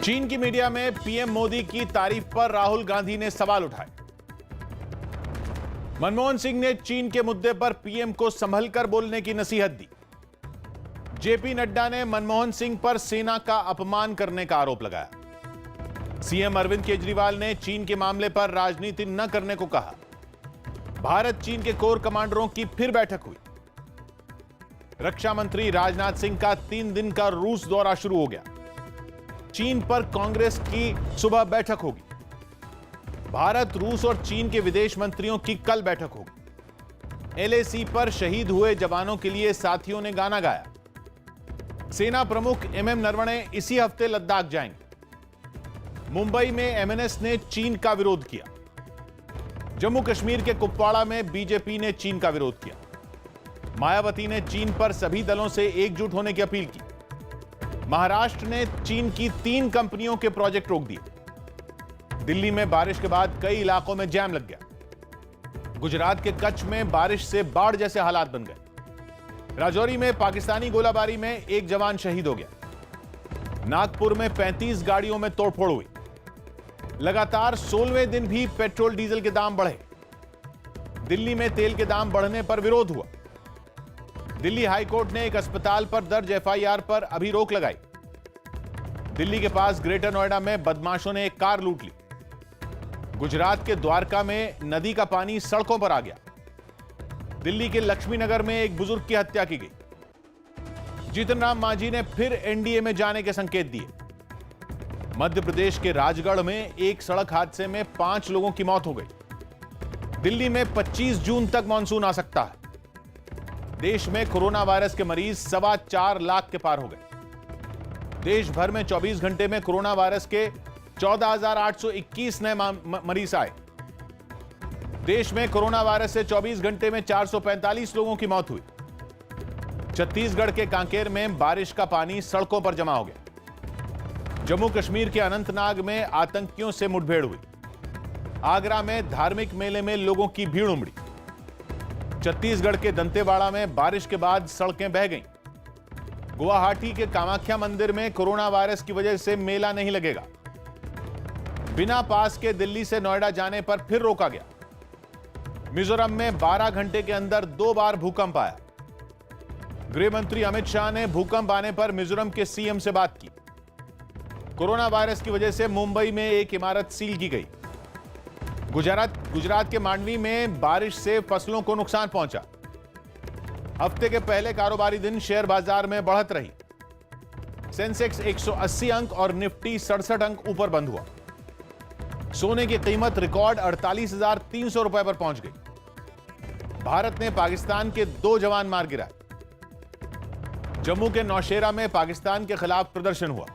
चीन की मीडिया में पीएम मोदी की तारीफ पर राहुल गांधी ने सवाल उठाए। मनमोहन सिंह ने चीन के मुद्दे पर पीएम को संभल कर बोलने की नसीहत दी। जेपी नड्डा ने मनमोहन सिंह पर सेना का अपमान करने का आरोप लगाया। सीएम अरविंद केजरीवाल ने चीन के मामले पर राजनीति न करने को कहा। भारत चीन के कोर कमांडरों की फिर बैठक हुई। रक्षा मंत्री राजनाथ सिंह का 3 दिन का रूस दौरा शुरू हो गया। चीन पर कांग्रेस की सुबह बैठक होगी। भारत, रूस और चीन के विदेश मंत्रियों की कल बैठक होगी। एलएसी पर शहीद हुए जवानों के लिए साथियों ने गाना गाया। सेना प्रमुख एमएम नरवणे इसी हफ्ते लद्दाख जाएंगे। मुंबई में एमएनएस ने चीन का विरोध किया। जम्मू कश्मीर के कुपवाड़ा में बीजेपी ने चीन का विरोध किया। मायावती ने चीन पर सभी दलों से एकजुट होने की अपील की। महाराष्ट्र ने चीन की 3 कंपनियों के प्रोजेक्ट रोक दिए। दिल्ली में बारिश के बाद कई इलाकों में जैम लग गया। गुजरात के कच्छ में बारिश से बाढ़ जैसे हालात बन गए। राजौरी में पाकिस्तानी गोलाबारी में एक जवान शहीद हो गया। नागपुर में 35 गाड़ियों में तोड़फोड़ हुई। लगातार 16वें दिन भी पेट्रोल डीजल के दाम बढ़े। दिल्ली में तेल के दाम बढ़ने पर विरोध हुआ। दिल्ली हाईकोर्ट ने एक अस्पताल पर दर्ज एफआईआर पर अभी रोक लगाई। दिल्ली के पास ग्रेटर नोएडा में बदमाशों ने एक कार लूट ली। गुजरात के द्वारका में नदी का पानी सड़कों पर आ गया। दिल्ली के लक्ष्मी नगर में एक बुजुर्ग की हत्या की गई। जीतन राम मांझी ने फिर एनडीए में जाने के संकेत दिए। मध्य प्रदेश के राजगढ़ में एक सड़क हादसे में 5 लोगों की मौत हो गई। दिल्ली में 25 जून तक मानसून आ सकता है। देश में कोरोना वायरस के मरीज 4.25 लाख के पार हो गए। देश भर में 24 घंटे में कोरोना वायरस के 14,821 नए मरीज आए। देश में कोरोना वायरस से 24 घंटे में 445 लोगों की मौत हुई। छत्तीसगढ़ के कांकेर में बारिश का पानी सड़कों पर जमा हो गया। जम्मू कश्मीर के अनंतनाग में आतंकियों से मुठभेड़ हुई। आगरा में धार्मिक मेले में लोगों की भीड़ उमड़ी। छत्तीसगढ़ के दंतेवाड़ा में बारिश के बाद सड़कें बह गईं। गुवाहाटी के कामाख्या मंदिर में कोरोना वायरस की वजह से मेला नहीं लगेगा। बिना पास के दिल्ली से नोएडा जाने पर फिर रोका गया। मिजोरम में 12 घंटे के अंदर 2 बार भूकंप आया। गृह मंत्री अमित शाह ने भूकंप आने पर मिजोरम के सीएम से बात की। कोरोना वायरस की वजह से मुंबई में एक इमारत सील की गई। गुजरात के मांडवी में बारिश से फसलों को नुकसान पहुंचा। हफ्ते के पहले कारोबारी दिन शेयर बाजार में बढ़त रही। सेंसेक्स 180 अंक और निफ्टी 67 अंक ऊपर बंद हुआ। सोने की कीमत रिकॉर्ड 48,300 रुपए पर पहुंच गई। भारत ने पाकिस्तान के 2 जवान मार गिराए। जम्मू के नौशेरा में पाकिस्तान के खिलाफ प्रदर्शन हुआ।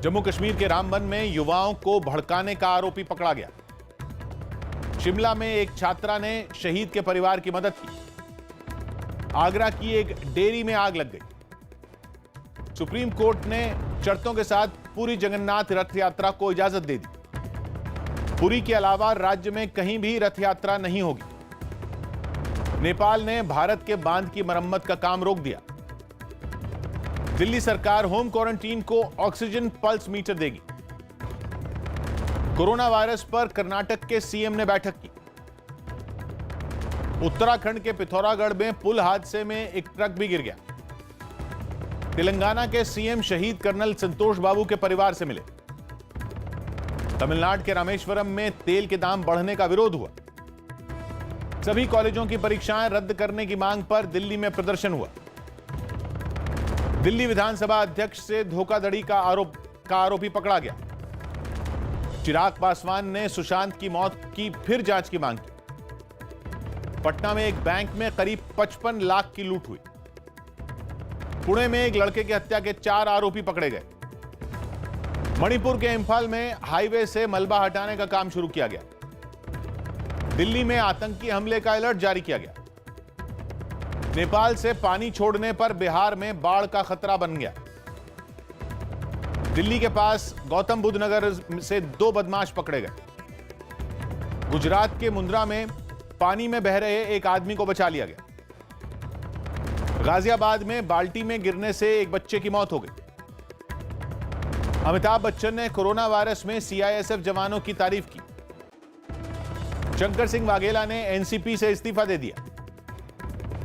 जम्मू कश्मीर के रामबन में युवाओं को भड़काने का आरोपी पकड़ा गया। शिमला में एक छात्रा ने शहीद के परिवार की मदद की। आगरा की एक डेयरी में आग लग गई। सुप्रीम कोर्ट ने शर्तों के साथ पूरी जगन्नाथ रथ यात्रा को इजाजत दे दी। पुरी के अलावा राज्य में कहीं भी रथ यात्रा नहीं होगी। नेपाल ने भारत के बांध की मरम्मत का काम रोक दिया। दिल्ली सरकार होम क्वारंटीन को ऑक्सीजन पल्स मीटर देगी। कोरोना वायरस पर कर्नाटक के सीएम ने बैठक की। उत्तराखंड के पिथौरागढ़ में पुल हादसे में एक ट्रक भी गिर गया। तेलंगाना के सीएम शहीद कर्नल संतोष बाबू के परिवार से मिले। तमिलनाडु के रामेश्वरम में तेल के दाम बढ़ने का विरोध हुआ। सभी कॉलेजों की परीक्षाएं रद्द करने की मांग पर दिल्ली में प्रदर्शन हुआ। दिल्ली विधानसभा अध्यक्ष से धोखाधड़ी का आरोपी पकड़ा गया। चिराग पासवान ने सुशांत की मौत की फिर जांच की मांग की। पटना में एक बैंक में करीब 55 लाख की लूट हुई। पुणे में एक लड़के की हत्या के 4 आरोपी पकड़े गए। मणिपुर के इंफाल में हाईवे से मलबा हटाने का काम शुरू किया गया। दिल्ली में आतंकी हमले का अलर्ट जारी किया गया। नेपाल से पानी छोड़ने पर बिहार में बाढ़ का खतरा बन गया। दिल्ली के पास गौतम बुद्ध नगर से 2 बदमाश पकड़े गए। गुजरात के मुंद्रा में पानी में बह रहे एक आदमी को बचा लिया गया। गाजियाबाद में बाल्टी में गिरने से एक बच्चे की मौत हो गई। अमिताभ बच्चन ने कोरोना वायरस में सीआईएसएफ जवानों की तारीफ की। शंकर सिंह वाघेला ने एनसीपी से इस्तीफा दे दिया।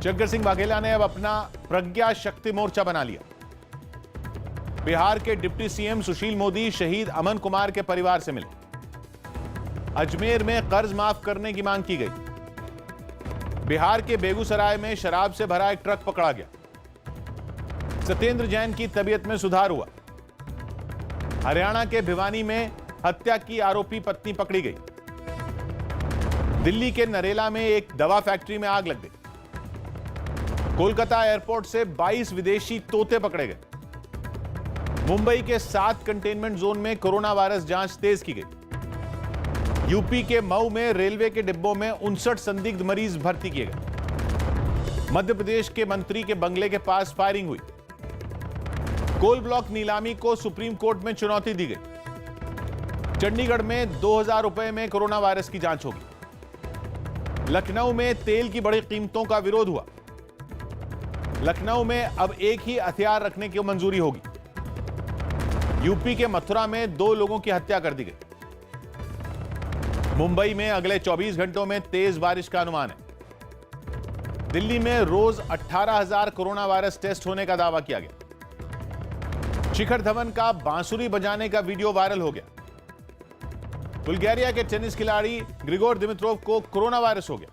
शंकर सिंह वाघेला ने अब अपना प्रज्ञा शक्ति मोर्चा बना लिया। बिहार के डिप्टी सीएम सुशील मोदी शहीद अमन कुमार के परिवार से मिले। अजमेर में कर्ज माफ करने की मांग की गई। बिहार के बेगूसराय में शराब से भरा एक ट्रक पकड़ा गया। सत्येंद्र जैन की तबीयत में सुधार हुआ। हरियाणा के भिवानी में हत्या की आरोपी पत्नी पकड़ी गई। दिल्ली के नरेला में एक दवा फैक्ट्री में आग लग गई। कोलकाता एयरपोर्ट से 22 विदेशी तोते पकड़े गए। मुंबई के 7 कंटेनमेंट जोन में कोरोना वायरस जांच तेज की गई। यूपी के मऊ में रेलवे के डिब्बों में 59 संदिग्ध मरीज भर्ती किए गए। मध्य प्रदेश के मंत्री के बंगले के पास फायरिंग हुई। कोल ब्लॉक नीलामी को सुप्रीम कोर्ट में चुनौती दी गई। चंडीगढ़ में 2000 रुपए में कोरोना वायरस की जांच होगी। लखनऊ में तेल की बढ़ी कीमतों का विरोध हुआ। लखनऊ में अब एक ही हथियार रखने की मंजूरी होगी। यूपी के मथुरा में 2 लोगों की हत्या कर दी गई। मुंबई में अगले 24 घंटों में तेज बारिश का अनुमान है। दिल्ली में रोज 18,000 कोरोना वायरस टेस्ट होने का दावा किया गया। शिखर धवन का बांसुरी बजाने का वीडियो वायरल हो गया। बुल्गारिया के टेनिस खिलाड़ी ग्रिगोर दिमित्रोव को कोरोना वायरस हो गया।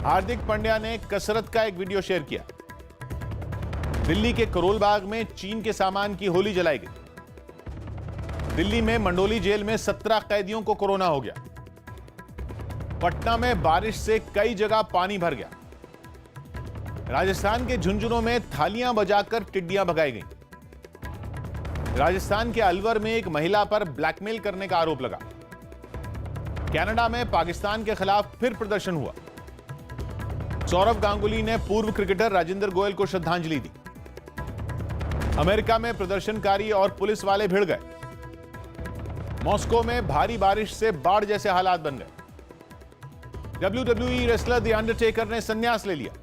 हार्दिक पांड्या ने कसरत का एक वीडियो शेयर किया। दिल्ली के करोल बाग में चीन के सामान की होली जलाई गई। दिल्ली में मंडोली जेल में 17 कैदियों को कोरोना हो गया। पटना में बारिश से कई जगह पानी भर गया। राजस्थान के झुंझुनू में थालियां बजाकर टिड्डियां भगाई गईं। राजस्थान के अलवर में एक महिला पर ब्लैकमेल करने का आरोप लगा। कनाडा में पाकिस्तान के खिलाफ फिर प्रदर्शन हुआ। सौरव गांगुली ने पूर्व क्रिकेटर राजेंद्र गोयल को श्रद्धांजलि दी। अमेरिका में प्रदर्शनकारी और पुलिस वाले भिड़ गए। मॉस्को में भारी बारिश से बाढ़ जैसे हालात बन गए। WWE रेसलर द अंडरटेकर ने संन्यास ले लिया।